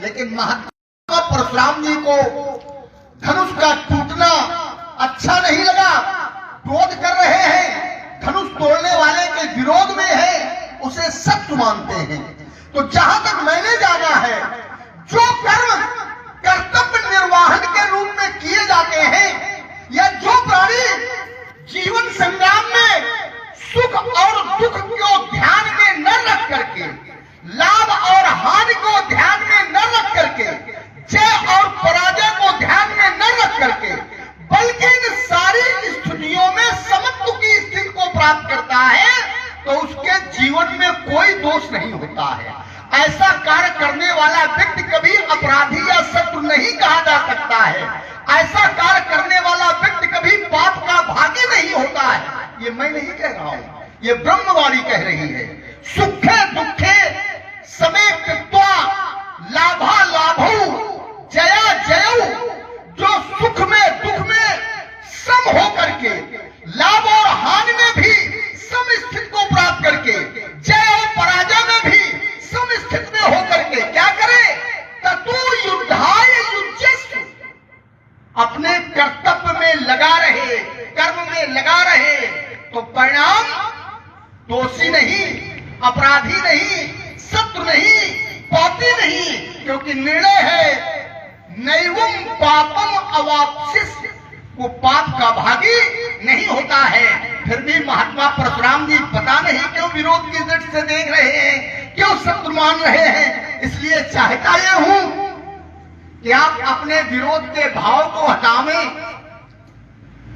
लेकिन महात्मा परशुराम जी को धनुष का टूटना अच्छा नहीं लगा, विरोध कर रहे हैं, धनुष तोड़ने वाले के विरोध में है, उसे सत्य मानते हैं। तो जहां तक मैंने जाना है, जो कर्म कर्तव्य निर्वाहन के रूप में किए जाते हैं, या जो प्राणी जीवन संग्राम में सुख और दुख को ध्यान में न रख करके, लाभ और हानि को ध्यान में न रख करके, जय और पराजय को ध्यान में न रख करके, बल्कि इन सारी स्थितियों में समत्व की स्थिति को प्राप्त करता है, तो उसके जीवन में कोई दोष नहीं होता है। ऐसा कार्य करने वाला व्यक्ति कभी अपराधी या शत्रु नहीं कहा जा सकता है। ऐसा कार्य करने वाला व्यक्ति कभी पाप का भागी नहीं होता है। ये मैं नहीं कह रहा हूं, ये ब्रह्मवाणी कह रही है। सुखे दुखे समय कृत्वा लाभा लाभौ जया जयौ, जो सुख में दुख में सम होकर के, लाभ और हानि में भी सम स्थिति को प्राप्त करके, जय और पराजय में भी सम स्थिति में होकर के क्या करे, ततु युद्धाय युज्यस्व, अपने कर्तव्य में लगा रहे, कर्म में लगा रहे, तो परिणाम दोषी नहीं, अपराधी नहीं, शत्रु नहीं, पापी नहीं, क्योंकि निर्णय है नैवम पापम अवाप्स्यस्य, वो पाप का भागी नहीं होता है। फिर भी महात्मा परशुराम जी पता नहीं क्यों विरोध की दृष्टि से देख रहे हैं, क्यों शत्रु मान रहे हैं। इसलिए चाहता यह हूं कि आप अपने विरोध के भाव को हटावें,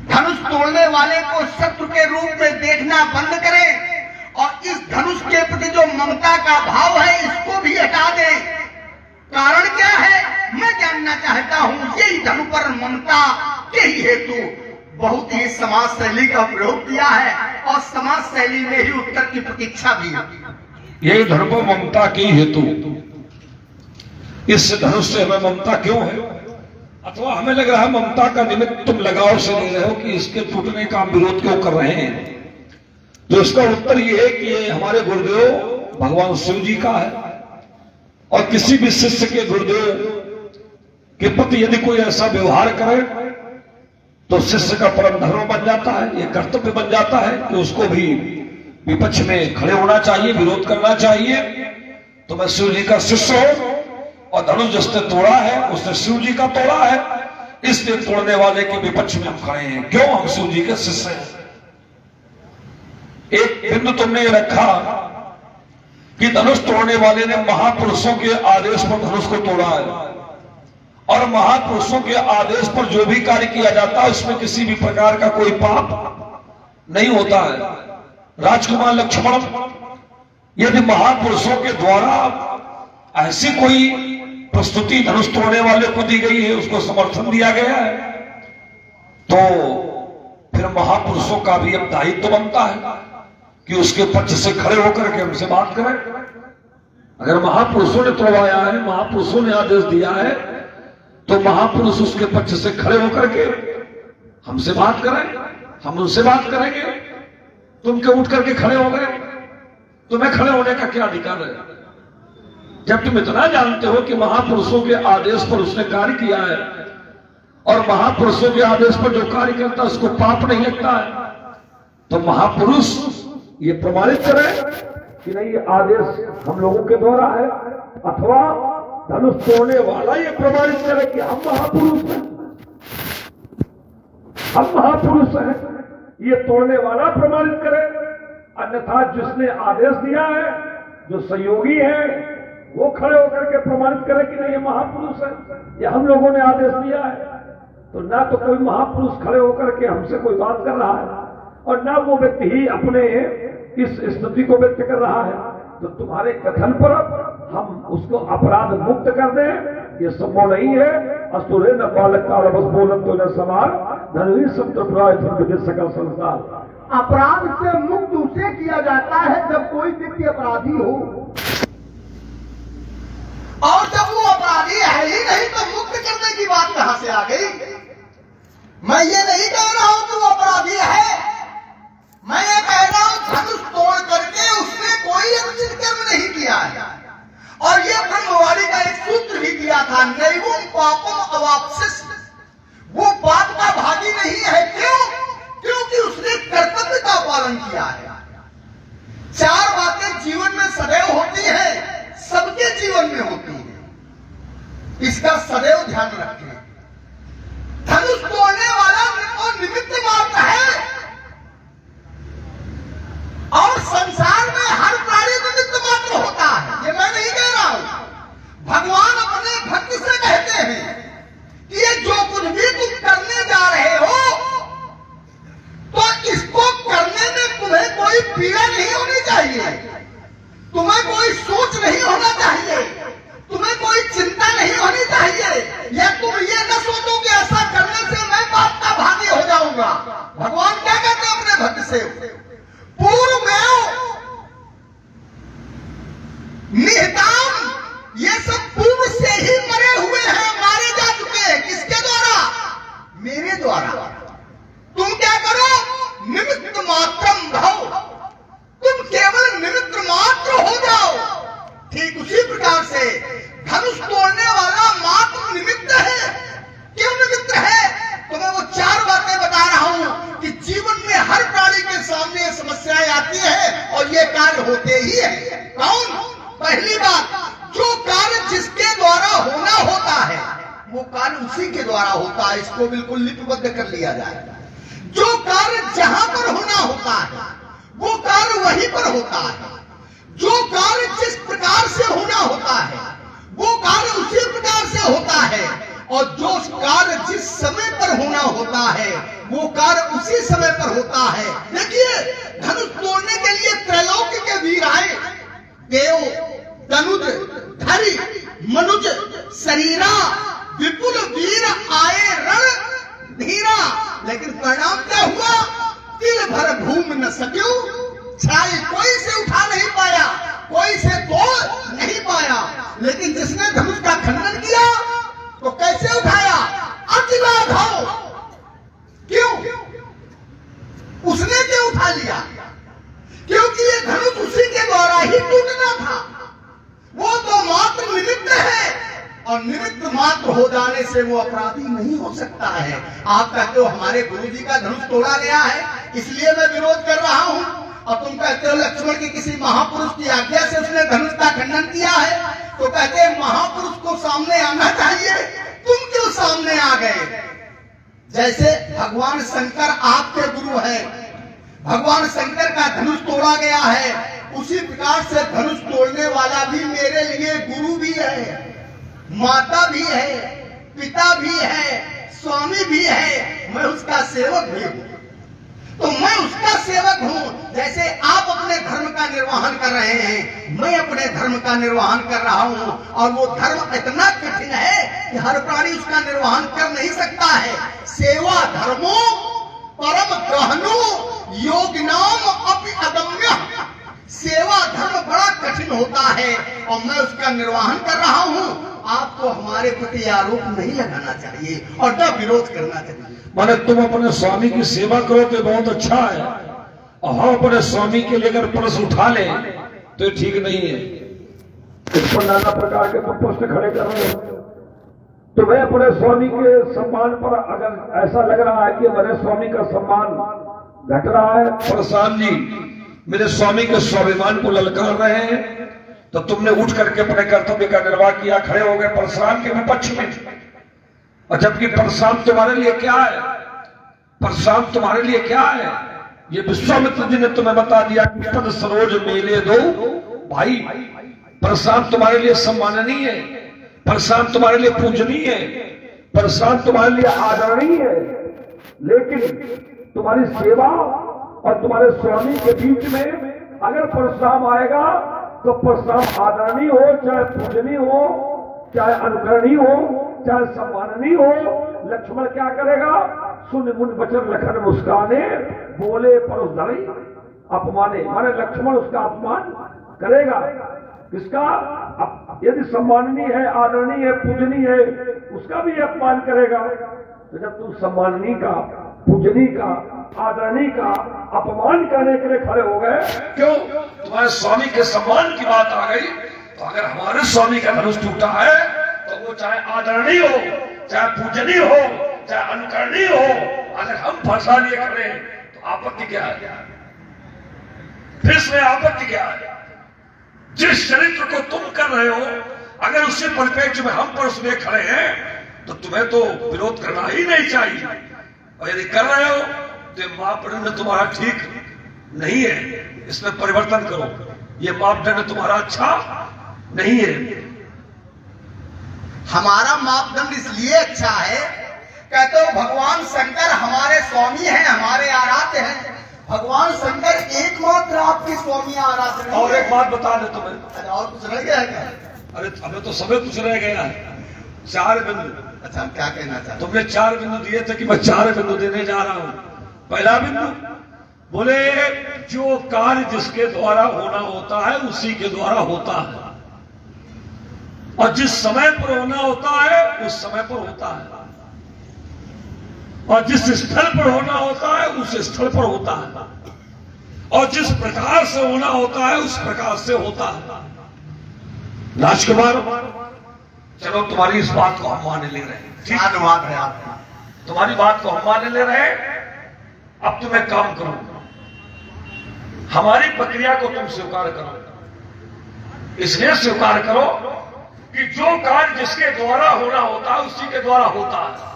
धनुष तोड़ने वाले को शत्रु के रूप में देखना बंद करें, और इस धनुष के प्रति जो ममता का भाव है, इसको भी हटा दें। कारण क्या है, मैं जानना चाहता हूं। यही धनु पर ममता के ही हेतु बहुत ही समाज शैली का प्रयोग किया है, और समाज शैली में ही उत्तर की प्रतीक्षा भी है। यही धनु पर ममता की हेतु, इस धनुष से हमें ममता क्यों है, अथवा हमें लग रहा है ममता का निमित्त तुम लगाव से ले रहे हो कि इसके टूटने का विरोध क्यों कर रहे हैं। तो इसका उत्तर यह है कि ये हमारे गुरुदेव भगवान शिव जी का है, और किसी भी शिष्य के गुरुदेव के प्रति यदि कोई ऐसा व्यवहार करे तो शिष्य का परम धर्म बन जाता है, ये कर्तव्य बन जाता है कि उसको भी विपक्ष में खड़े होना चाहिए, विरोध करना चाहिए। तो मैं शिव जी का शिष्य हूं, और धनुष जिसने तोड़ा है उसने शिव जी का तोड़ा है, इसलिए तोड़ने वाले के विपक्ष में हम खड़े हैं। क्यों, हम शिव जी के शिष्य हैं। एक बिंदु तुमने ये रखा कि धनुष तोड़ने वाले ने महापुरुषों के आदेश पर धनुष को तोड़ा है, और महापुरुषों के आदेश पर जो भी कार्य किया जाता है उसमें किसी भी प्रकार का कोई पाप नहीं होता है। राजकुमार लक्ष्मण, यदि महापुरुषों के द्वारा ऐसी कोई प्रस्तुति धनुष तोड़ने वाले को दी गई है, उसको समर्थन दिया गया है, तो फिर महापुरुषों का भी अब दायित्व बनता है कि उसके पक्ष से खड़े होकर के हमसे बात करें। अगर महापुरुषों ने तोड़वाया है, महापुरुषों ने आदेश दिया है, तो महापुरुष उसके पक्ष से खड़े होकर के हमसे बात करें, हम उनसे बात करेंगे। तुम क्यों उठ करके खड़े हो गए, तुम्हें खड़े होने का क्या अधिकार है, जब तुम इतना जानते हो कि महापुरुषों के आदेश पर उसने कार्य किया है, और महापुरुषों के आदेश पर जो कार्य करता है उसको पाप नहीं लगता है। तो महापुरुष ये प्रमाणित करे कि नहीं ये आदेश हम लोगों के द्वारा है, अथवा धनुष तोड़ने वाला ये प्रमाणित करे कि हम महापुरुष हैं, हम महापुरुष हैं, ये तोड़ने वाला प्रमाणित करे। अन्यथा जिसने आदेश दिया है, जो सहयोगी है, वो खड़े होकर के प्रमाणित करे कि नहीं ये महापुरुष है, ये हम लोगों ने आदेश दिया है। तो ना तो कोई महापुरुष खड़े होकर के हमसे कोई बात कर रहा है, और ना वो व्यक्ति ही अपने इस स्थिति को व्यक्त कर रहा है। तो तुम्हारे कथन पर हम उसको अपराध मुक्त कर दें, ये संभव नहीं है। असुरे न बालक काल बस बोलन तो न समार धनवी संतप्राय सकल संसार। अपराध से मुक्त उसे किया जाता है जब कोई व्यक्ति अपराधी हो, और जब वो अपराधी है ही नहीं तो मुक्त करने की बात कहां से आ गई। मैं ये नहीं कह रहा हूं कि वो अपराधी है, मैं ये कह रहा हूं धनुष तोड़ करके उसने कोई अनुचित कर्म नहीं किया है। और ये ब्रह्मवाणी का एक सूत्र भी दिया किया था, नैवम पापम अवाप्सिस, वो पाप का भागी नहीं है। क्यों? क्योंकि उसने कर्तव्य का पालन किया है। चार बातें जीवन में सदैव होती हैं, सबके जीवन में होती है, इसका सदैव ध्यान रखें। धनुष तोड़ने वाला तो निमित्त मात्र है, और संसार में हर प्राणी निमित्त मात्र होता है, ये मैं नहीं कह रहा हूं। भगवान अपने भक्त से कहते हैं कि ये जो कुछ भी तुम करने जा रहे हो, तो इसको करने में तुम्हें कोई पीड़ा नहीं होनी चाहिए, तुम्हें कोई सोच नहीं होना चाहिए, तुम्हें कोई चिंता नहीं होनी चाहिए, या तुम ये न सोचो कि ऐसा करने से मैं पाप का भागी हो जाऊंगा। भगवान क्या कहते हैं अपने भक्त से? पूर्व में निहिताम, ये सब पूर्व से ही मरे हुए हैं, मारे जा चुके हैं। किसके द्वारा? मेरे द्वारा। तुम क्या करो? निमित्त मात्रम भव, तुम केवल निमित्त मात्र हो जाओ। ठीक उसी प्रकार से धनुष तोड़ने वाला मात्र निमित्त है। क्यों निमित्त है? तो मैं वो चार बातें बता रहा हूं कि जीवन में हर प्राणी के सामने समस्याएं आती है, और ये कार्य होते ही है। कौन? पहली बात, जो कार्य जिसके द्वारा होना होता है, वो कार्य उसी के द्वारा होता है। इसको बिल्कुल लिपिबद्ध कर लिया जाए। जो कार्य जहां पर होना होता है, वो कार्य वहीं पर होता है। जो कार्य जिस प्रकार से होना होता है, वो कार्य उसी प्रकार से होता है। और जो कार्य जिस समय पर होना होता है, वो कार्य उसी समय पर होता है। देखिए, धनुष तोड़ने के लिए त्रैलोक्य के वीर आए, देव, तनुज, धरि, मनुज, शरीरा, विपुल वीर आए रण धीरा। लेकिन परिणाम क्या हुआ? तिल भर भूमि न सक्यो, छाई कोई से उठा नहीं पाया, कोई से तोड़ नहीं पाया। लेकिन जिसने धनुष का खंडन किया, तो कैसे उठाया? अतिलाघव। क्यों? उसने क्यों उठा लिया? क्योंकि ये धनुष उसी के द्वारा ही टूटना था। वो तो मात्र निमित्त है, और निमित्त मात्र हो जाने से वो अपराधी नहीं हो सकता है। आप कहते हो हमारे गुरुजी का धनुष तोड़ा गया है, इसलिए मैं विरोध कर रहा हूं, और तुम कहते हो लक्ष्मण की किसी महापुरुष की आज्ञा से उसने धनुष का खंडन किया है। तो कहते हैं महापुरुष को सामने आना चाहिए, तुम क्यों सामने आ गए? जैसे भगवान शंकर आपके गुरु हैं, भगवान शंकर का धनुष तोड़ा गया है, उसी प्रकार से धनुष तोड़ने वाला भी मेरे लिए गुरु भी है, माता भी है, पिता भी है, स्वामी भी है, मैं उसका सेवक भी हूं। तो मैं उसका सेवक हूं। जैसे आप अपने धर्म का निर्वहन कर रहे हैं, मैं अपने धर्म का निर्वहन कर रहा हूं, और वो धर्म इतना कठिन है कि हर प्राणी उसका निर्वहन कर नहीं सकता है। सेवा धर्मो परम गहनो योगिनाम अपि अदम्य। सेवा धर्म बड़ा कठिन होता है, और मैं उसका निर्वहन कर रहा हूं। आपको हमारे प्रति आरोप नहीं लगाना चाहिए, और न विरोध करना चाहिए। माने तुम अपने स्वामी की सेवा करो तो बहुत अच्छा है, और हम अपने स्वामी के लिए अगर प्रश्न उठा ले तो ये ठीक नहीं है। इस पर नाना प्रकार के तुम प्रश्न खड़े कर रहे हो। तो मैं अपने स्वामी के सम्मान पर अगर ऐसा लग रहा है कि मेरे स्वामी का सम्मान घट रहा है, प्रशांत जी मेरे स्वामी के स्वाभिमान को ललकार रहे हैं, तो तुमने उठ करके अपने कर्तव्य का निर्वाह किया, खड़े हो गए परशुराम के विपक्ष में। और जबकि परशुराम तुम्हारे लिए क्या है? परशुराम तुम्हारे लिए क्या है? ये विश्वामित्र जी ने तुम्हें बता दिया कि पद सरोज मेले दो भाई। परशुराम तुम्हारे लिए सम्माननीय है, परशुराम तुम्हारे लिए पूजनीय है, परशुराम तुम्हारे लिए आदरणीय है। लेकिन तुम्हारी सेवा और तुम्हारे स्वामी के बीच में अगर परशुराम आएगा, तो परशुराम आदरणीय हो, चाहे पूजनीय हो, चाहे अनुकरणीय हो, चाहे सम्माननीय हो। लक्ष्मण क्या करेगा? सुन मुन वचन लखन मुस्काने, बोले परोस धरी अपमाने। माने लक्ष्मण उसका अपमान करेगा। किसका? यदि सम्माननीय है, आदरणीय है, पूजनीय है, उसका भी अपमान करेगा। तो जब तुम सम्माननीय का, पूजनीय का, आदरणीय का अपमान करने के लिए खड़े हो गए, क्यों? तुम्हारे स्वामी के सम्मान की बात आ गई। तो अगर हमारे स्वामी का धनुष टूटा है, तो वो वो चाहे आदरणीय हो, चाहे पूजनीय हो, चाहे अनुकरणीय हो, अगर हम फंसा लिए खड़े तो आपत्ति क्या है? फिर इसमें आपत्ति क्या है? जिस चरित्र को तुम कर रहे हो, अगर उसी परिप्रेक्ष्य में हम परोस में खड़े हैं तो तुम्हें तो विरोध करना ही नहीं चाहिए। और यदि कर रहे हो तो मापदंड तुम्हारा ठीक नहीं है, इसमें परिवर्तन करो। ये मापदंड तुम्हारा अच्छा नहीं है। हमारा मापदंड इसलिए अच्छा है, कहते हो भगवान शंकर हमारे स्वामी हैं, हमारे आराध्य हैं। भगवान शंकर एकमात्र आपके स्वामी आराध्य हैं। और एक बात बता दे तुम्हें, अच्छा और कुछ रह गया है क्या? अरे हमें तो सभी कुछ रह गया है। 4 बिंदु। अच्छा, हम क्या कहना चाहते? तुमने 4 बिंदु दिए थे कि मैं 4 बिंदु देने जा रहा हूं। पहला बिंदु, बोले जो कार्य जिसके द्वारा होना होता है उसी के द्वारा होता है, और जिस समय पर होना होता है उस समय पर होता है, और जिस स्थल पर होना होता है उस स्थल पर होता है, और जिस प्रकार से होना होता है उस प्रकार से होता है। राजकुमार, चलो तुम्हारी इस बात को हम मान ले रहे हैं, धन्यवाद है आपका। तुम्हारी बात को हम मान ले रहे हैं। अब तुम एक काम करो, हमारी प्रक्रिया को तुम स्वीकार करो। इसलिए स्वीकार करो कि जो कार्य जिसके द्वारा होना होता है उसी के द्वारा होता है।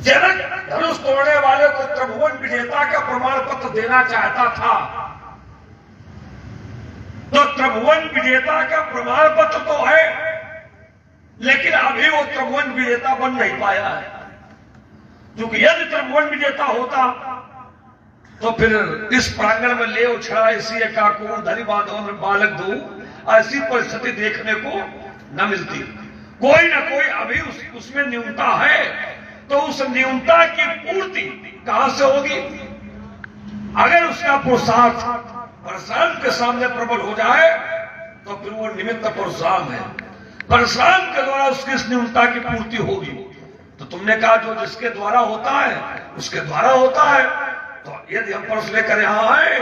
जनक धनुष तोड़ने वाले को त्रिभुवन विजेता का प्रमाण पत्र देना चाहता था, तो त्रिभुवन विजेता का प्रमाण पत्र तो है, लेकिन अभी वो त्रिभुवन विजेता बन नहीं पाया है। क्योंकि यदि त्रिभुवन विजेता होता तो फिर इस प्रांगण में ले उछड़ा इसी एकाकुर धनी बांधव बालक दो, ऐसी परिस्थिति देखने को न मिलती। कोई ना कोई अभी उसमें न्यूनता है, तो उस न्यूनता की पूर्ति कहां से होगी? अगर उसका पुरुषार्थ परशुराम के सामने प्रबल हो जाए तो फिर वो निमित्त परशुराम है। परशुराम के द्वारा उसकी इस न्यूनता की पूर्ति होगी। तो तुमने कहा जो जिसके द्वारा होता है उसके द्वारा होता है, तो यदि हम परस लेकर यहां आए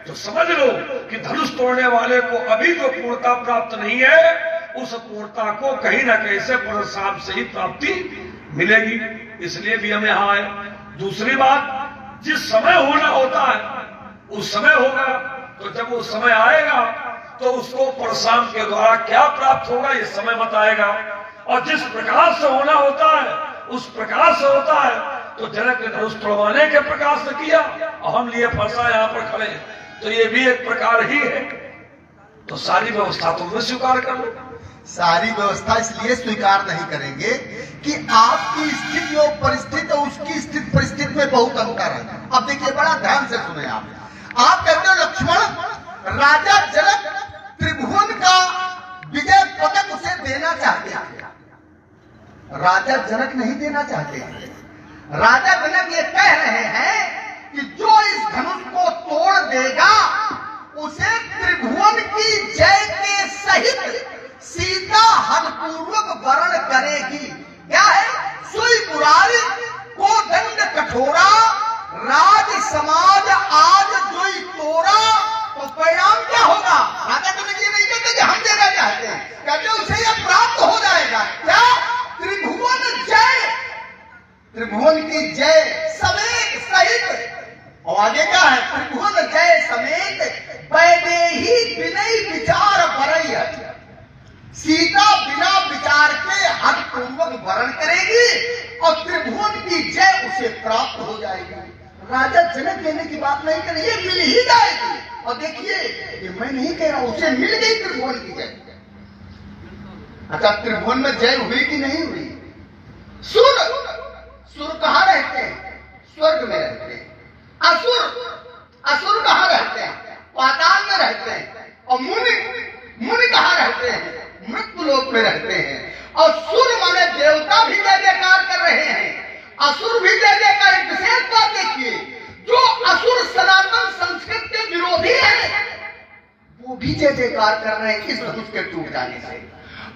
तो समझ लो कि धनुष तोड़ने वाले को अभी जो पूर्णता प्राप्त नहीं है, उस पूर्णता को कहीं ना कहीं से परशुराम से ही प्राप्ति मिलेगी। इसलिए भी हम यहां आए। दूसरी बात, जिस समय होना होता है उस समय होगा, तो जब वो समय आएगा तो उसको परशुराम के द्वारा क्या प्राप्त होगा ये समय बताएगा। और जिस प्रकार से होना होता है उस प्रकार से होता है। तो जनक ने धनुष तोड़वाने के प्रकार से किया और हम लिए फंसा यहां पर खड़े, तो ये भी एक प्रकार ही है। तो सारी व्यवस्था तुम भी स्वीकार कर लो। सारी व्यवस्था इसलिए स्वीकार नहीं करेंगे कि आपकी स्थिति और परिस्थिति और उसकी स्थिति परिस्थिति में बहुत अंतर है। अब देखिए, बड़ा ध्यान से सुने आप कहते हो लक्ष्मण, राजा जनक त्रिभुवन का विजय पदक उसे देना चाहते हैं। राजा जनक नहीं देना चाहते। राजा जनक ये कह रहे हैं कि जो इस धनुष को तोड़ देगा उसे त्रिभुवन की जय के सहित सीता हदपूर्वक वरण करेगी। क्या है? सुई मुरारी को दंड कठोरा, राज समाज आज जोई तोरा। तो परिणाम क्या होगा? राजा जनक ये नहीं कहते कि हम देना चाहते हैं, कहते उसे यह प्राप्त हो जाएगा। क्या? त्रिभुवन जय, त्रिभुवन की जय समेत सहित। और आगे क्या है? त्रिभुवन जय समेत वैदेही विनय विचार बरैया। सीता बिना विचार के हद पूर्वक वरण करेगी और त्रिभुवन की जय उसे प्राप्त हो जाएगी। राजा जनक लेने की बात नहीं करी, ये मिल ही जाएगी। और देखिए, ये मैं नहीं कह रहा, उसे मिल गई त्रिभुवन की जय। अच्छा, त्रिभुवन में जय हुई कि नहीं हुई? सुर कहां रहते हैं? स्वर्ग में रहते हैं। असुर कहां रहते हैं? पाताल में रहते हैं। और मुनि कहां रहते हैं? मृत्यु लोक में रहते हैं। और सुर माने देवता भी जय जयकार कर रहे हैं, असुर भी जय जयकार। एक विशेष बात देखिए, जो असुर सनातन संस्कृत के विरोधी हैं वो भी जय जयकार कर रहे हैं इस धनुष के टूट जाने से,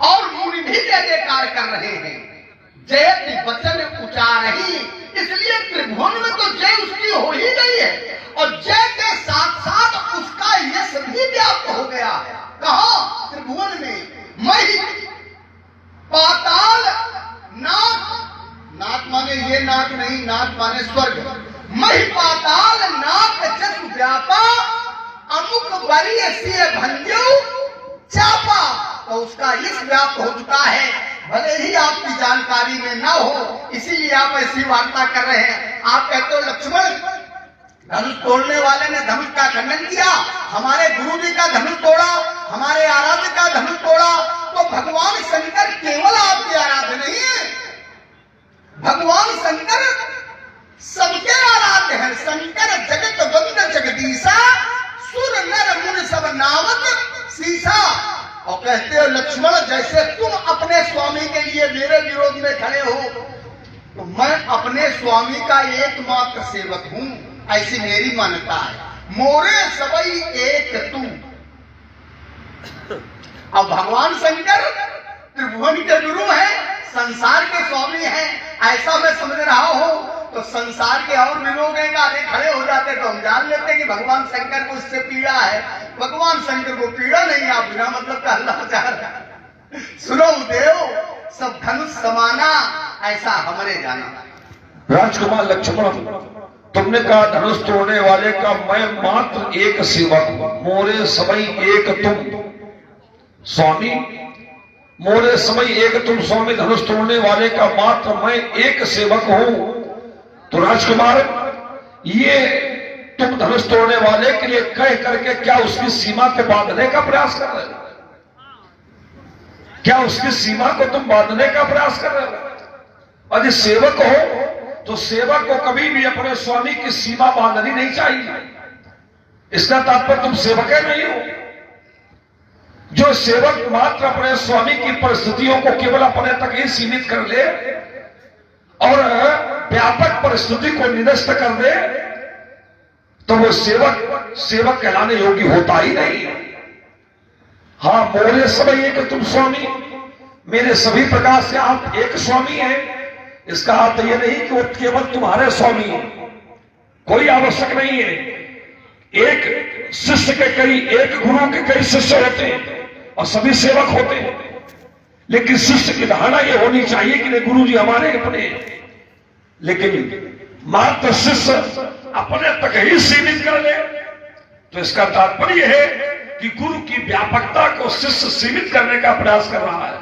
और मुनि भी जय जयकार कर रहे हैं। जयति वचन उचारही, इसलिए त्रिभुवन में तो जय उसकी हो ही गई है, और जय के साथ साथ उसका यश भी व्याप्त हो गया। कहा? त्रिभुवन में। मही पाता नाथ नहीं, नाथ माने स्वर्ग। मही पाताल नाथ जस व्यापा, अमुक बरी सिय भंजो चापा। तो उसका इस व्याप्त हो चुका है, भले ही आपकी जानकारी में न हो, इसीलिए आप ऐसी वार्ता कर रहे हैं। आप कहते हो लक्ष्मण धनुष तोड़ने वाले ने धनुष का खंडन किया, हमारे गुरु जी का धनुष तोड़ा, हमारे आराध्य का धनुष तोड़ा। तो भगवान शंकर केवल आपके आराध्य नहीं है, भगवान शंकर सबके आराध्य है। शंकर जगत वंद जगदीशा, सुर नर मुनि सब नामक सीसा। और कहते हो लक्ष्मण जैसे तुम अपने स्वामी के लिए मेरे विरोध में खड़े हो, तो मैं अपने स्वामी का एकमात्र सेवक हूं, ऐसी मेरी मान्यता है। मोरे सबई एक तू। अब भगवान शंकर त्रिभुवन के गुरु हैं, संसार के स्वामी हैं, ऐसा मैं समझ रहा हूं। तो संसार के और भी लोग हैं, आगे खड़े हो जाते तो हम जान लेते कि भगवान शंकर को इससे पीड़ा है। भगवान शंकर को पीड़ा नहीं, आप बिना मतलब का अल्लाह चाह रहा है। सुनो देव सब धनुष समाना, ऐसा हमरे जाना। राजकुमार लक्ष्मण, तुमने कहा धनुष तोड़ने वाले का मैं मात्र एक सेवक हूं। मोरे सबई एक तुम स्वामी, मोरे समय एक तुम स्वामी, धनुष तोड़ने वाले का मात्र मैं एक सेवक हूं। तो राजकुमार, ये तुम धनुष तोड़ने वाले के लिए कह करके क्या उसकी सीमा को बांधने का प्रयास कर रहे हो? क्या उसकी सीमा को तुम बांधने का प्रयास कर रहे हो? यदि सेवक हो तो सेवक को कभी भी अपने स्वामी की सीमा बांधनी नहीं चाहिए। इसका तात्पर्य तुम सेवक नहीं हो। जो सेवक मात्र अपने स्वामी की परिस्थितियों को केवल अपने तक ही सीमित कर ले और व्यापक परिस्थिति को निरस्त कर दे, तो वो सेवक कहलाने योग्य होता ही नहीं। हाँ, मोरे समय एक तुम स्वामी, मेरे सभी प्रकार से आप एक स्वामी हैं। इसका अर्थ यह नहीं कि वो केवल तुम्हारे स्वामी हैं, कोई आवश्यक नहीं है। एक शिष्य के कई, एक गुरु के कई शिष्य होते हैं और सभी सेवक होते हैं, लेकिन शिष्य की धारणा यह होनी चाहिए कि गुरु जी हमारे अपने हैं। लेकिन मात्र शिष्य अपने तक ही सीमित कर ले, तो इसका तात्पर्य है कि गुरु की व्यापकता को शिष्य सीमित करने का प्रयास कर रहा है,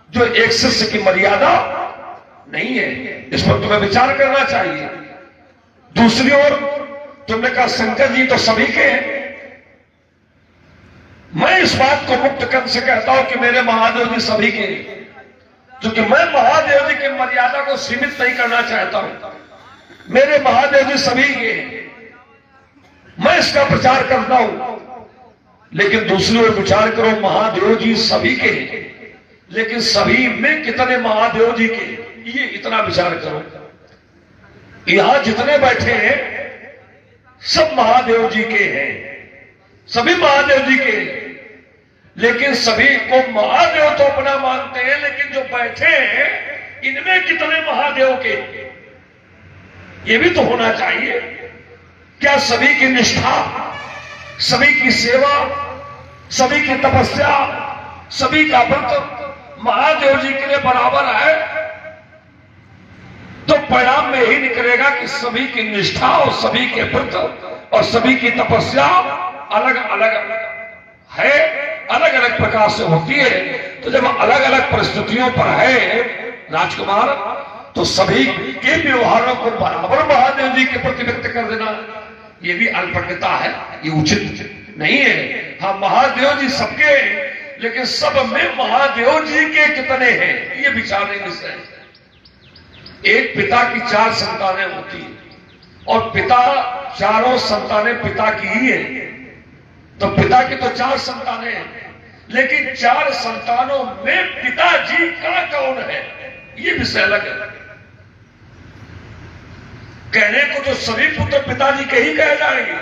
जो एक शिष्य की मर्यादा नहीं है। इस पर तुम्हें विचार करना चाहिए। दूसरी ओर तुमने कहा शंकर जी तो सभी के हैं। मैं इस बात को मुक्त कंठ से कहता हूं कि मेरे महादेव जी सभी के हैं, क्योंकि मैं महादेव जी की मर्यादा को सीमित नहीं करना चाहता हूं। मेरे महादेव जी सभी के हैं, मैं इसका प्रचार करता हूं। लेकिन दूसरी ओर विचार करो, महादेव जी सभी के हैं, लेकिन सभी में कितने महादेव जी के, ये इतना विचार करो। यहां जितने बैठे हैं सब महादेव जी के हैं, सभी महादेव जी के हैं, लेकिन सभी को महादेव तो अपना मानते हैं, लेकिन जो बैठे हैं इनमें कितने महादेव के, ये भी तो होना चाहिए। क्या सभी की निष्ठा, सभी की सेवा, सभी की तपस्या, सभी का व्रत महादेव जी के लिए बराबर है? तो परिणाम में ही निकलेगा कि सभी की निष्ठा और सभी के व्रत और सभी की तपस्या अलग अलग है, अलग अलग प्रकार से होती है। तो जब अलग अलग परिस्थितियों पर है राजकुमार, तो सभी के व्यवहारों को बराबर महादेव जी के प्रति व्यक्त कर देना, ये भी अल्पज्ञता है, ये उचित नहीं है। हाँ, महादेव जी सबके, लेकिन सब में महादेव जी के कितने हैं ये विचारने का विषय है। एक पिता की 4 संतानें होती हैं और पिता चारों संतानें पिता की ही है, तो पिता की तो 4 संतानें हैं, लेकिन 4 संतानों में पिताजी का कौन है ये विषय अलग है। कहने को जो सभी पुत्र पिताजी के ही कहे जाएंगे,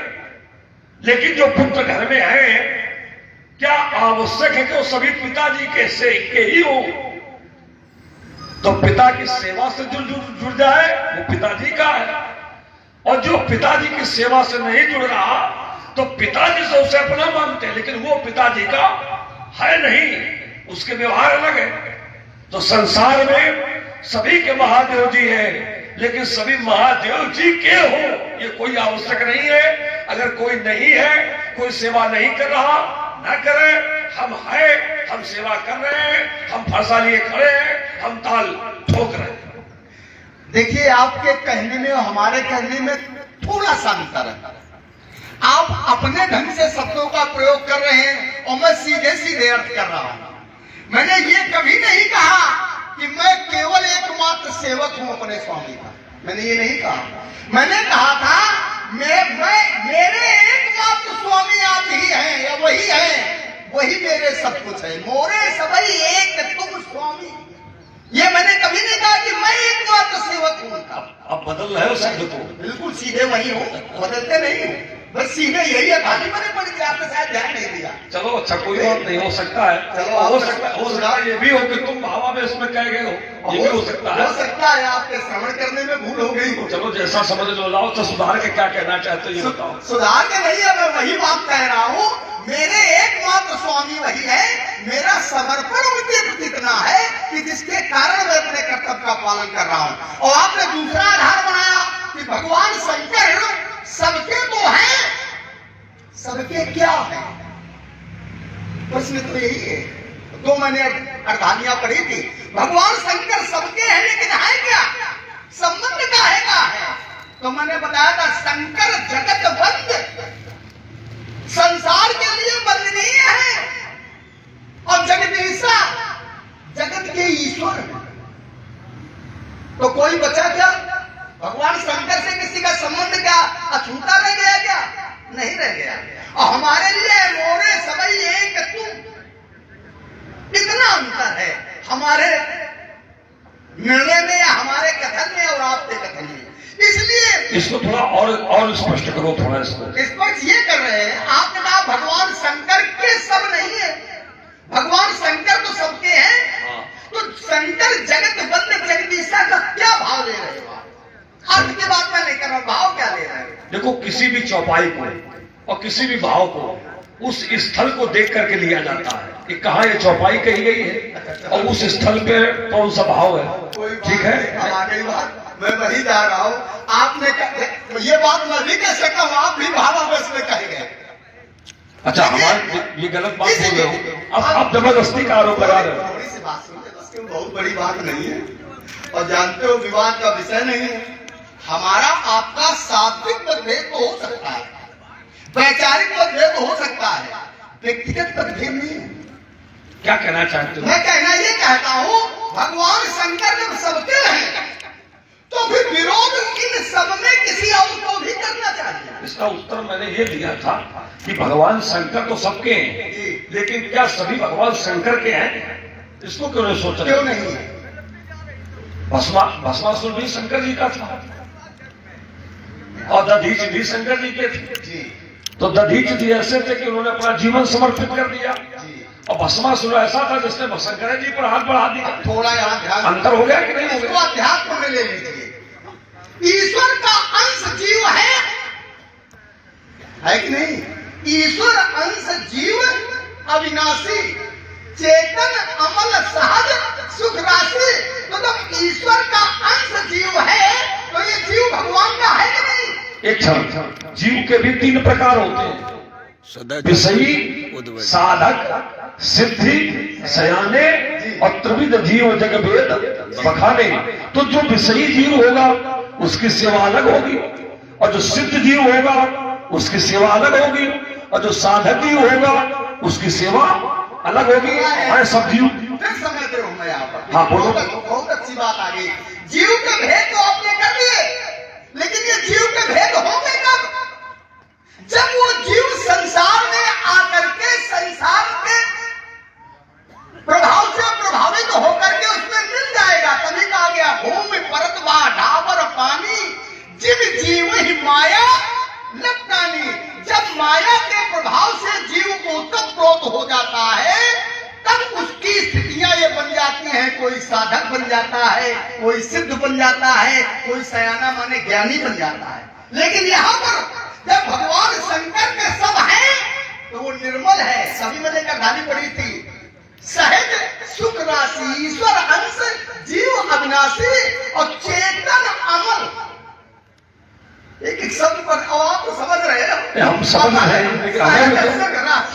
लेकिन जो पुत्र घर में है, क्या आवश्यक है कि वो सभी पिताजी के ही हो? तो पिता की सेवा से जुड़ जाए वो पिताजी का है, और जो पिताजी की सेवा से नहीं जुड़ रहा तो पिताजी से उसे अपना मानते हैं, लेकिन वो पिताजी का है नहीं, उसके व्यवहार अलग है। तो संसार में सभी के महादेव जी हैं, लेकिन सभी महादेव जी के हो ये कोई आवश्यक नहीं है। अगर कोई नहीं है, कोई सेवा नहीं कर रहा, ना करे, हम है, हम सेवा कर रहे हैं, हम फरसा लिए खड़े हैं, हम ताल ठोक रहे हैं। देखिए, आपके कहने में और हमारे कहने में थोड़ा सा अंतर है। आप अपने ढंग से शब्दों का प्रयोग कर रहे हैं और मैं सीधे सीधे अर्थ कर रहा हूं। मैंने ये कभी नहीं कहा कि मैं केवल एकमात्र सेवक हूं अपने स्वामी का। मैंने ये नहीं कहा। मैंने कहा था मेरे एकमात्र स्वामी आप ही हैं, या वही हैं, वही मेरे सब कुछ है। मोरे सबई एक तुम स्वामी। ये मैंने कभी नहीं कहा कि मैं एकमात्र सेवक हूं। अब बदल रहे हो शब्द को। बिल्कुल सीधे वही हो, बदलते नहीं हो, बस सीधे यही है। खाली मैंने पढ़ी थी, आपने शायद ध्यान नहीं दिया। चलो अच्छा, कोई बात नहीं, हो सकता है। चलो, हो सकता है ये भी हो कि तुम भावा में इसमें कह गए हो, ये भी हो सकता है। हो सकता है आपके श्रवण करने में भूल हो गई हो। चलो जैसा समझ लो, लाओ तो सुधार के क्या कहना चाहते हो ये बताओ। सुधार के नहीं है, मैं वही बात कह रहा हूँ। मेरे एकमात्र स्वामी वही है। मेरा समर्पण उनके प्रति इतना है कि जिसके कारण मैं अपने कर्तव्य का पालन कर रहा हूँ। और आपने दूसरा आधार बनाया कि भगवान शंकर सबके तो हैं, सबके क्या है? प्रश्न तो यही है। तो मैंने अर्धानियां पढ़ी थी। भगवान शंकर सबके हैं, लेकिन है क्या? संबंध का है। तो मैंने बताया था शंकर जगत बंद, संसार के लिए वंदनीय है, और जगदीशा जगत के ईश्वर। तो कोई बचा क्या? भगवान शंकर से किसी का संबंध क्या अछूता रह गया क्या? नहीं रह गया। और हमारे लिए मोरे सबई एक तुम, इतना अंतर है हमारे निर्णय में, हमारे कथन में और आपके कथन में। इसलिए इसको थोड़ा और स्पष्ट करो, थोड़ा इसको स्पष्ट ये कर रहे हैं। आपने कहा भगवान शंकर के सब नहीं है। भगवान शंकर तो सबके हैं। तो शंकर जगत बंद जगदीशा का क्या भाव ले रहे हो? अर्थ की बात मैं नहीं कर रहा, भाव क्या ले रहे हैं? देखो, किसी भी चौपाई को और किसी भी भाव को उस स्थल को देख करके लिया जाता है कि कहाँ ये चौपाई कही गई है और उस स्थल पे कौन सा भाव है। ठीक है, आगे बात मैं वही जा रहा हूँ। आपने ये बात मैं भी कह सकता हूँ, आप भी भावावेश में कह गए। अच्छा, हमारे ये गलत बात बोल रहे हो। अब आप जबरदस्ती का आरोप लगा रहे हो। थोड़ी सी बात सुनिए, बस क्यों, बहुत बड़ी बात नहीं है और जानते हो विवाद का विषय नहीं है। हमारा आपका सात्विक मतभेद तो हो सकता है, वैचारिक मतभेद हो सकता है, व्यक्तिगत मतभेद नहीं है। क्या कहना चाहते हो? मैं कहना ये कहता हूँ, भगवान शंकर जब सबके हैं तो फिर विरोध इन सब में किसी और को भी करना चाहिए। इसका उत्तर मैंने ये दिया था कि भगवान शंकर तो सबके हैं, लेकिन क्या सभी भगवान शंकर के हैं? इसको क्यों नहीं सोच रहे? क्यों नहीं है? भस्मासुर भी शंकर जी का था और दधीच भी शंकर जी के थे जी। तो दधीच जी ऐसे थे कि उन्होंने अपना जीवन समर्पित कर दिया, जी। और भस्मासुर ऐसा था जिसने शंकर जी पर हाथ बढ़ा दिया। थोड़ा यहाँ ध्यान, अंतर हो गया कि नहीं हो इसको गया? अध्यात्म में ले लीजिए। ईश्वर का अंश जीव है कि नहीं? ईश्वर अंश जीव अविनाशी, चेतन, अमल, सहज, सुख राशि। तो जब ईश्वर का अंश जीव है तो ये जीव भगवान का है कि नहीं? एक क्षण, जीव के भी 3 प्रकार होते हैं, विषयी, साधक, सिद्धि, सयाने और त्रिविध जीव जग भेद बखाने। तो जो विषयी जीव होगा उसकी सेवा अलग होगी, और जो सिद्ध जीव होगा उसकी सेवा अलग होगी, और जो साधक जीव होगा उसकी सेवा अलग होगी। है सब जीव। फिर समझते हो मैं यहाँ पर। हाँ, बोलो। बहुत अच्छी बात आ गई। जीव के भेद तो आपने कर दिए, लेकिन ये जीव के भेद होंगे कब? जब वो जीव संसार में आकर के संसार के प्रभाव से प्रभावित होकर के उसमें मिल जाएगा। तभी कहा गया भूमि परत बा ढाबर पानी, जीव जीव ही माया लपटानी। जब माया के प्रभाव से जीव को उत्तप्रोत हो जाता है, तब उसकी स्थितियां ये बन जाती हैं। कोई साधक बन जाता है, कोई सिद्ध बन जाता है, कोई सयाना माने ज्ञानी बन जाता है। लेकिन यहाँ पर जब भगवान शंकर के सब हैं तो वो निर्मल है। सभी मैंने कहानी पढ़ी थी। सहज, सुख राशि, ईश्वर अंश, जीव अविनाशी और चेतन, अमल। हम समझ रहे हैं, लेकिन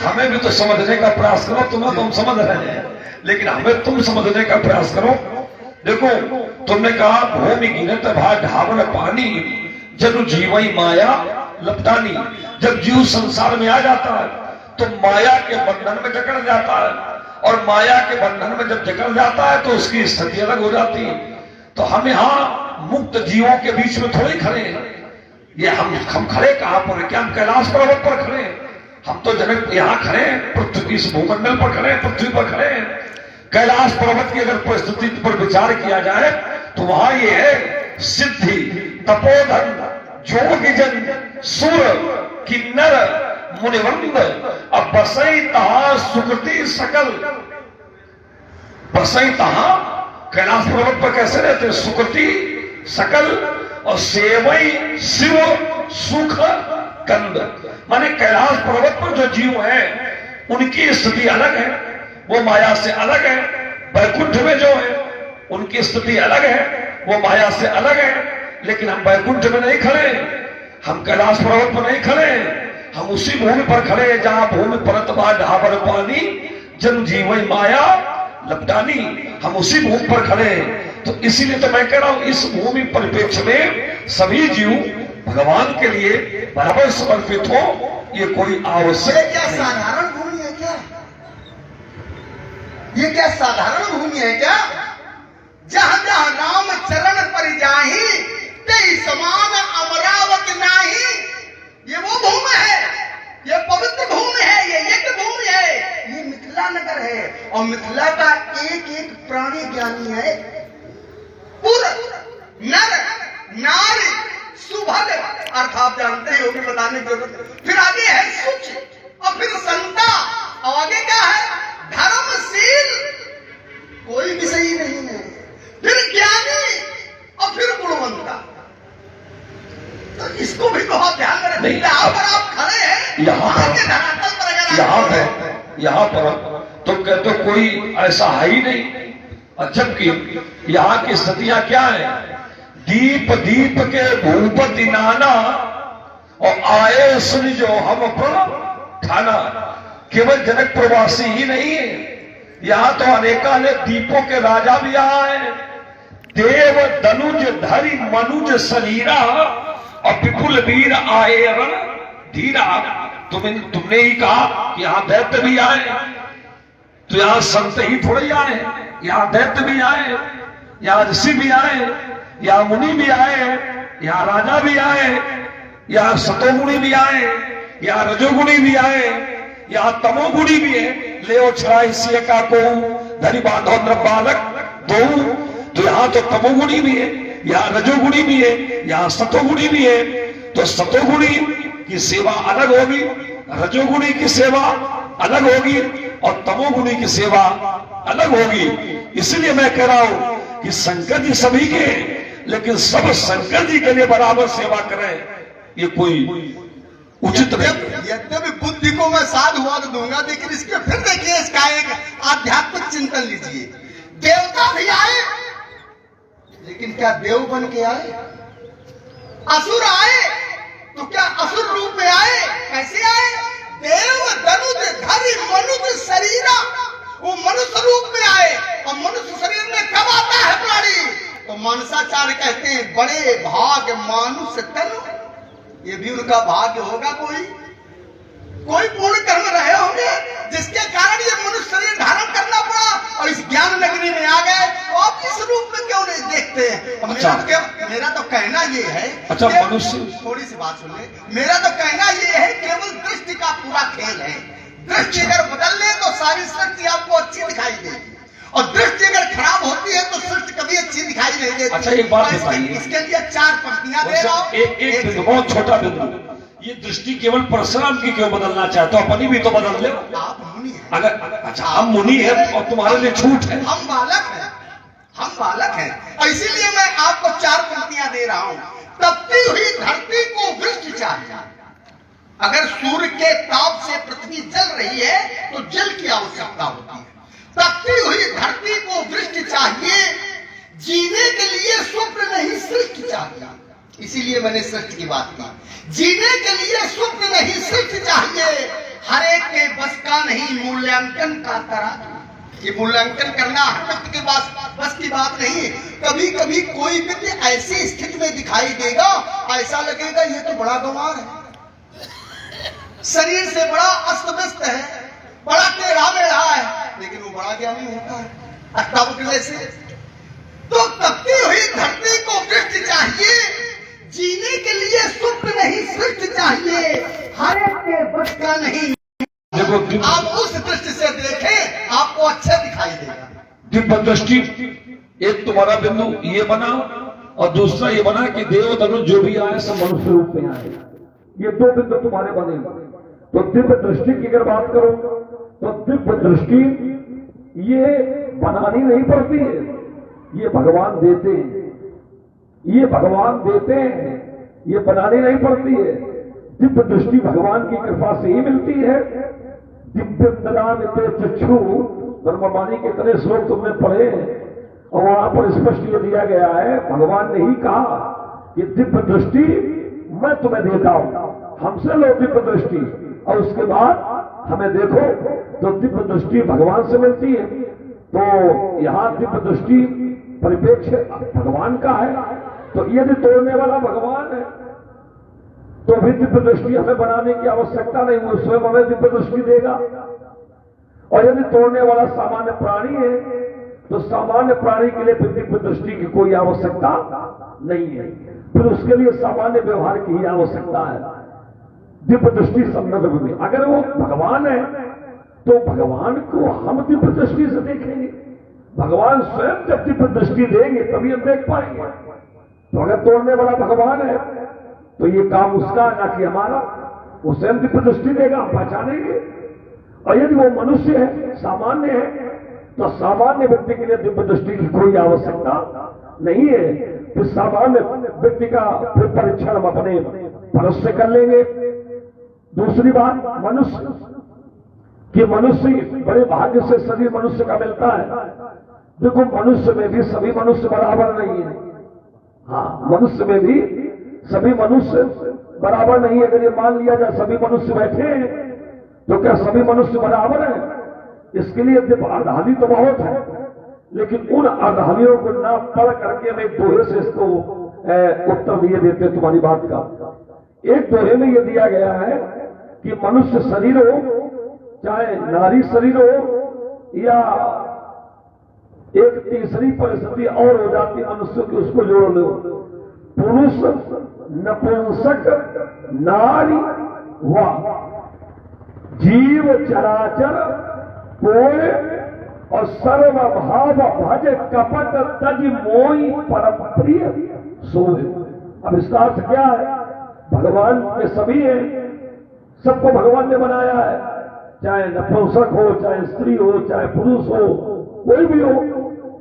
हमें भी तो समझने का प्रयास करो। तुम्हें तो हम समझ रहे हैं, लेकिन हमें तुम समझने का प्रयास करो। देखो, तुमने कहा भूमि गिरत भाग ढावन पानी, जब जीवई माया लपटानी। जब जीव संसार में आ जाता है तो माया के बंधन में जकड़ जाता है, और माया के बंधन में जब जकड़ जाता है तो उसकी स्थिति अलग हो जाती है। तो हम यहाँ मुक्त जीवों के बीच में थोड़े खड़े हैं। ये हम खड़े कहां पर है? क्या हम कैलाश पर्वत पर खड़े हैं? हम तो जनक यहाँ खड़े हैं, पृथ्वी इस भूमंडल पर खड़े हैं, पृथ्वी पर खड़े हैं। कैलाश पर्वत की अगर परिस्थिति पर विचार किया जाए तो वहां ये है सिद्धि, तपोधन, जोगिजन, सुर, किन्नर, मुनिवंद। अब बसई तहा सुकृति सकल, बसई तहा कैलाश पर्वत पर कैसे रहते? सुकृति सकल और सेवई शिव सुख कंद। माने कैलाश पर्वत पर जो जीव है उनकी स्थिति अलग है, वो माया से अलग है। वैकुंठ में जो है उनकी स्थिति अलग है, वो माया से अलग है। लेकिन हम वैकुंठ में नहीं खड़े, हम कैलाश पर्वत पर नहीं खड़े, हम उसी भूमि पर खड़े हैं जहां भूमि परत बा ढाबर पानी, जन जीवई माया लपटानी। हम उसी भूमि पर खड़े हैं। तो इसीलिए तो मैं कह रहा हूं, इस भूमि परिप्रेक्ष्य में सभी जीव भगवान के लिए बराबर समर्पित हो, ये कोई आवश्यक क्या साधारण भूमि है क्या? ये क्या साधारण भूमि है क्या? जहां जहां राम चरण पर जाही, ते समान अमरावत नाही। ये वो भूमि है, ये पवित्र भूमि है, ये यज्ञ भूमि है, ये मिथिला नगर है। और मिथिला का एक एक प्राणी ज्ञानी है। पुर नर नारी सुभग, अर्थ आप जानते हो, बताने की जरूरत। फिर आगे है सुच, और फिर संता, और आगे क्या है? धर्मशील, कोई भी सही नहीं है। फिर ज्ञानी, और फिर गुणवंता। तो इसको भी बहुत ध्यान में रखिए। यहाँ पर आप खड़े हैं, यहाँ पर तो कहते कोई ऐसा है ही नहीं। और जबकि यहाँ की स्थितियां क्या है? दीप दीप के भूपति नाना, और आए सुन जो हम अपन ठाना। केवल जनक प्रवासी ही नहीं है, यहाँ तो अनेकानेक दीपों के राजा भी आए। देव दनुज धरि मनुज शरीरा, और विपुल वीर आए रण धीरा। तुमने ही कहा कि यहाँ दैत्य भी आए, तो यहाँ संत ही थोड़े ही आए, यहाँ दैत्य भी आए, यहाँ ऋषि भी आए, यहाँ मुनि भी आए, यहाँ राजा भी आए, यहाँ सतोगुणी भी आए, यहाँ रजोगुणी भी आए, यहाँ तमोगुणी भी है। ले छड़ाई सिय का को धरी बांधो नर बालक दो। तो यहाँ तो तमोगुणी भी है, यहाँ रजोगुणी भी है, यहाँ सतोगुणी भी है। तो सतोगुणी की सेवा अलग होगी, रजोगुणी की सेवा अलग होगी, और तमोगुणी की सेवा अलग होगी। इसलिए मैं कह रहा हूं कि शंकर जी सभी के, लेकिन सब शंकर जी के लिए बराबर सेवा करें, ये कोई उचित नहीं। यद्यपि बुद्धि को मैं साधुवाद दूंगा, लेकिन इसके फिर देखिए, इसका एक आध्यात्मिक चिंतन लीजिए। देवता भी आए, लेकिन क्या देव बन के आए? असुर आए, तो क्या असुर रूप में आए? कैसे आए? देव दनुज धरि मनुज शरीरा, वो मनुष्य रूप में आए। और मनुष्य शरीर में कब आता है प्राणी? तो मानसाचार्य कहते हैं, बड़े भाग मानुष तनु। ये भी उनका भाग्य होगा, कोई पूर्ण कर्म रहे होंगे जिसके कारण ये मनुष्य शरीर धारण करना पड़ा, और इस ज्ञान नगरी में आ गए। तो आप इस रूप में क्यों नहीं देखते हैं? मेरा तो कहना ये है, अच्छा मनुष्य, थोड़ी सी बात सुन ले। मेरा तो कहना ये है, केवल दृष्टि का पूरा खेल है। दृष्टि अगर बदल ले तो सारी सृष्टि आपको अच्छी दिखाई देगी, और दृष्टि अगर खराब होती है तो सृष्टि कभी अच्छी दिखाई नहीं देती। अच्छा एक बात बताइए, इसके लिए 4 पंक्तियां दे रहा हूं। एक बिंदु, बहुत छोटा बिंदु। ये दृष्टि केवल परशुराम की क्यों बदलना चाहते हो? अपनी भी तो बदल ले। आप मुनि हैं। अगर अच्छा हम मुनि हैं और तुम्हारे लिए छूट है। हम बालक हैं, और इसीलिए मैं आपको 4 पंक्तियां दे रहा हूं। तपती हुई धरती को वृष्टि चाहिए। अगर सूर्य के ताप से पृथ्वी जल रही है तो जल की आवश्यकता होती है। तपती हुई धरती को वृष्टि चाहिए, जीने के लिए स्वप्न नहीं सृष्टि चाहिए। इसीलिए मैंने सृष्टि की बात की। जीने के लिए स्वप्न नहीं सृष्टि चाहिए, हर एक के बस का नहीं मूल्यांकन का तराजू। ये मूल्यांकन करना हर व्यक्ति के पास बस की बात नहीं है। कभी कभी कोई व्यक्ति ऐसी स्थिति में दिखाई देगा, ऐसा लगेगा ये तो बड़ा गंवार है, शरीर से बड़ा अस्त व्यस्त है, बड़ा टेढ़ा मेढ़ा है, लेकिन वो बड़ा ज्ञानी होता है अष्टावक्र से। तो तपती हुई धरती को वृक्ष चाहिए, जीने के लिए स्वप्न नहीं सृष्टि चाहिए, हर एक के बस का नहीं। देखो आप उस दृष्टि से देखें, आपको अच्छा दिखाई देगा। दिव्य दृष्टि, एक तुम्हारा बिंदु ये बना और दूसरा ये बना कि देव धनुष जो भी आए सब मनुष्य रूप में आए, ये दो बिंदु तुम्हारे बने। तो दिव्य दृष्टि की अगर बात करो तो दिव्य दृष्टि ये बनानी नहीं पड़ती है, ये भगवान देते हैं, ये भगवान देते हैं, ये बनानी नहीं पड़ती है। दिव्य दृष्टि भगवान की कृपा से ही मिलती है। दिव्य ददान ते चक्षु, ब्रह्मवाणी के इतने श्लोक तुमने पढ़े और वहां पर स्पष्ट ये दिया गया है, भगवान ने ही कहा कि दिव्य दृष्टि मैं तुम्हें देता हूं, हमसे लो दिव्य दृष्टि और उसके बाद हमें देखो। तो दिव्य दृष्टि भगवान से मिलती है। तो यहां दिव्य दृष्टि परिपेक्ष भगवान का है। तो यदि तोड़ने वाला भगवान है तो भी दिव्य दृष्टि हमें बनाने की आवश्यकता नहीं, वो स्वयं हमें दिव्य दृष्टि देगा। और यदि तोड़ने वाला सामान्य प्राणी है तो सामान्य प्राणी के लिए दिव्य दृष्टि की कोई आवश्यकता नहीं है, फिर उसके लिए सामान्य व्यवहार की ही आवश्यकता है दिव्य दृष्टि संदर्भ में। अगर वो भगवान है तो भगवान को हम दिव्य दृष्टि से देखेंगे, भगवान स्वयं जब दिव्य दृष्टि देंगे तभी हम देख पाएंगे। तो अगर तोड़ने वाला भगवान है तो ये काम उसका ना कि हमारा, वो स्वयं दिव्य दृष्टि देगा, हम पहचानेंगे। और यदि वो मनुष्य है, सामान्य है, तो सामान्य व्यक्ति के लिए दिव्य दृष्टि की कोई आवश्यकता नहीं है। फिर सामान्य व्यक्ति का फिर परीक्षण हम अपने परस से कर लेंगे। दूसरी बात, मनुष्य कि मनुष्य बड़े भाग्य से शरीर मनुष्य का मिलता है। देखो मनुष्य में भी सभी मनुष्य बराबर नहीं है। हाँ, मनुष्य में भी सभी मनुष्य बराबर नहीं है। अगर ये मान लिया जाए सभी मनुष्य बैठे हैं तो क्या सभी मनुष्य बराबर हैं? इसके लिए अर्धाली तो बहुत है, लेकिन उन अर्धालियों को ना पढ़ करके मैं एक दोहे से इसको उत्तर दिए देते तुम्हारी बात का। एक दोहे में यह दिया गया है कि मनुष्य शरीर हो, चाहे नारी शरीर हो, या एक तीसरी परिस्थिति और हो जाती मनुष्य की, उसको जोड़ लो, पुरुष नपुंसक नारी व जीव चराचर कोय और सर्वभाव भज कपट तज मोई परम प्रिय सोए। अब इसका अर्थ क्या है? भगवान के सभी हैं, सबको भगवान ने बनाया है, चाहे नपुंसक हो, चाहे स्त्री हो, चाहे पुरुष हो, कोई भी हो।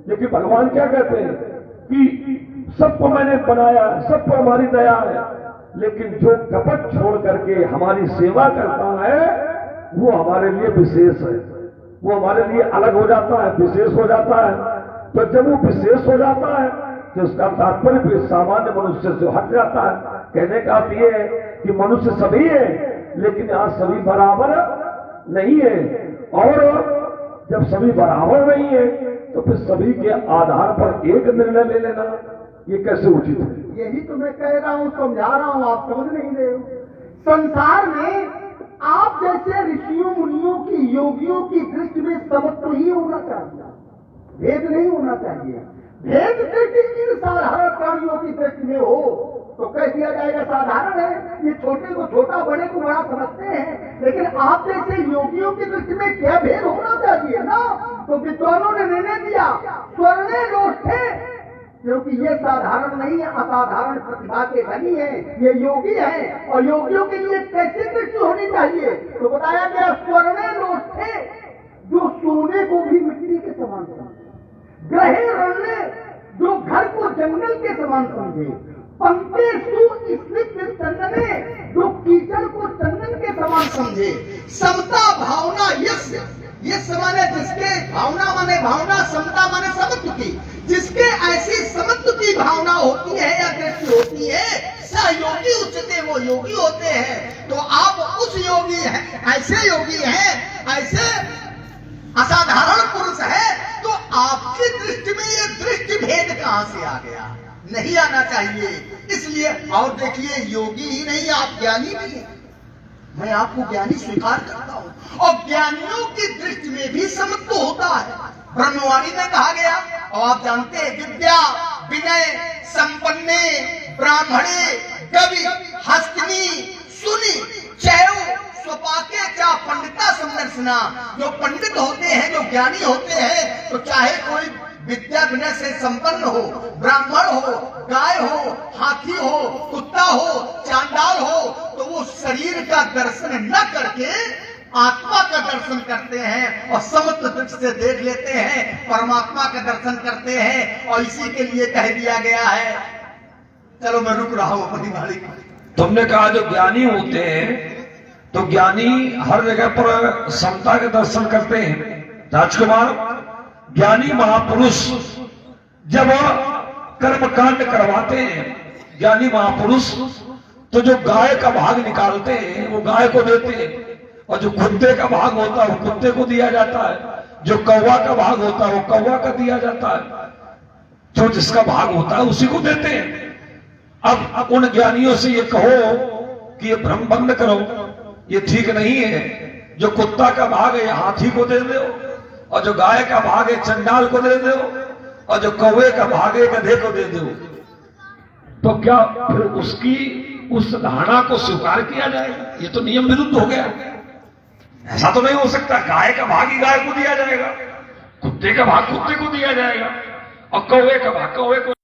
लेकिन भगवान क्या कहते हैं कि सबको मैंने बनाया, सब पर हमारी दया है, लेकिन जो कपट छोड़ करके हमारी सेवा करता है वो हमारे लिए विशेष है, वो हमारे लिए अलग हो जाता है, विशेष हो जाता है। तो जब वो विशेष हो जाता है तो उसका तात्पर्य फिर सामान्य मनुष्य से हट जाता है। कहने का अर्थ ये है कि मनुष्य सभी है, लेकिन यहाँ सभी बराबर नहीं है। और जब सभी बराबर नहीं है तो फिर सभी के आधार पर एक निर्णय ले लेना ये कैसे उचित है? यही तो मैं कह रहा हूँ, समझा रहा हूँ, आप समझ नहीं रहे हो। संसार में आप जैसे ऋषियों मुनियों की, योगियों की दृष्टि में समत्व ही होना चाहिए, भेद नहीं होना चाहिए। भेद दृष्टि इन साधारण प्राणियों की दृष्टि में हो तो कह दिया जाएगा साधारण है, ये छोटे को छोटा, बड़े को बड़ा समझते हैं। लेकिन आप जैसे योगियों की दृष्टि में क्या भेद होना चाहिए ना? तो विद्वानों ने निर्णय दिया स्वर्णे लोष्ठे, क्योंकि ये साधारण नहीं है, असाधारण प्रतिभा के धनी है, ये योगी है। और योगियों के लिए कैसी दृष्टि होनी चाहिए? तो बताया गया स्वर्णे लोष्ठे, जो सोने को भी मिट्टी के समान समझे, ग्रहे रण्य, जो घर को जंगल के समान समझे, पंक्तेषु स्निग्ध चंदने, जो कीचड़ को चंदन के समान समझे, समता भावना यश, यश माने जिसके, भावना माने भावना, समता माने समत्व की, जिसके ऐसी समत्व की भावना होती है या दृष्टि होती है, सहयोगी उच्चते वो योगी होते हैं। तो आप उस योगी हैं, ऐसे योगी हैं, ऐसे असाधारण पुरुष है, तो आपकी दृष्टि में ये दृष्टि भेद कहां से आ गया? नहीं आना चाहिए। इसलिए और देखिए, योगी ही नहीं, आप ज्ञानी भी हैं। मैं आपको ज्ञानी स्वीकार करता हूं, और ज्ञानियों की दृष्टि में भी समत्व होता है। ब्रह्मवाणी में कहा गया, और आप जानते हैं, विद्या विनय संपन्ने ब्राह्मणे कवि हस्तिनी सुनी चैव स्वपाके चा पंडिता संदर्शना। जो पंडित होते हैं, जो ज्ञानी होते हैं, तो चाहे कोई विद्या विनय से संपन्न हो, ब्राह्मण हो, गाय हो, हाथी हो, कुत्ता हो, चांडाल हो, तो वो शरीर का दर्शन न करके आत्मा का दर्शन करते हैं और समत्व दृष्टि से देख लेते हैं, परमात्मा का दर्शन करते हैं। और इसी के लिए कह दिया गया है। चलो मैं रुक रहा हूं अपनी बारी। तुमने कहा जो ज्ञानी होते हैं, तो ज्ञानी हर जगह पर समता के दर्शन करते हैं। राजकुमार, ज्ञानी महापुरुष जब कर्मकांड करवाते हैं, ज्ञानी महापुरुष तो जो गाय का भाग निकालते हैं वो गाय को देते हैं, और जो कुत्ते का भाग होता है वो कुत्ते को दिया जाता है, जो कौवा का भाग होता है वो कौवा का दिया जाता है, जो जिसका भाग होता है उसी को देते हैं। अब उन ज्ञानियों से ये कहो कि ये भ्रम भंग करो, ये ठीक नहीं है। जो कुत्ता का भाग है हाथी को दे दो, और जो गाय का भाग है चंडाल को दे दो, और जो कौवे का भाग है गधे को दे दो। तो क्या फिर उसकी उस धारणा को स्वीकार किया जाएगा? ये तो नियम विरुद्ध हो गया। ऐसा तो नहीं हो सकता। गाय का भाग ही गाय को दिया जाएगा, कुत्ते का भाग कुत्ते को दिया जाएगा, और कौवे का भाग कौवे को